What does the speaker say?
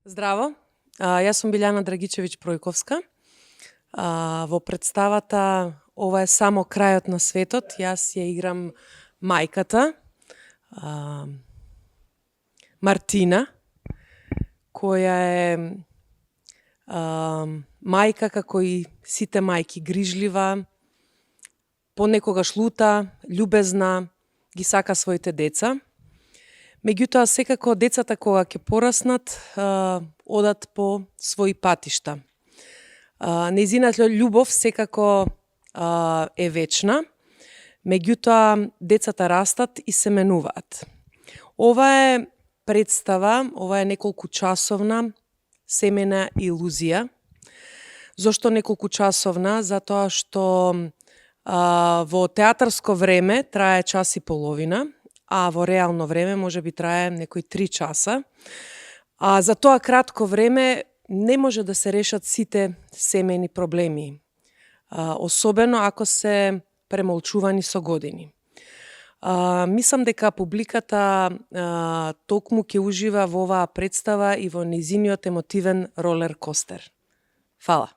Здраво, јас сум Билјана Драгичевиќ Пројковска. Во представата "Ова е само крајот на светот" јас ја играм мајката, Мартина, која е мајка како и сите мајки, грижлива, понекогаш лута, љубезна, ги сака своите деца. Меѓутоа, секако децата кога ќе пораснат, одат по своји патишта. Нејзината љубов секако е вечна, меѓутоа децата растат и се менуваат. Ова е представа, ова е неколку часовна семејна илузија. Зошто неколку часовна? Затоа што во театарско време трае час и половина, а во реално време може би трае некои 3 часа. За тоа кратко време не може да се решат сите семејни проблеми, особено ако се премолчувани со години. Мислам дека публиката токму ќе ужива во оваа представа и во нејзиниот емотивен ролер костер. Фала.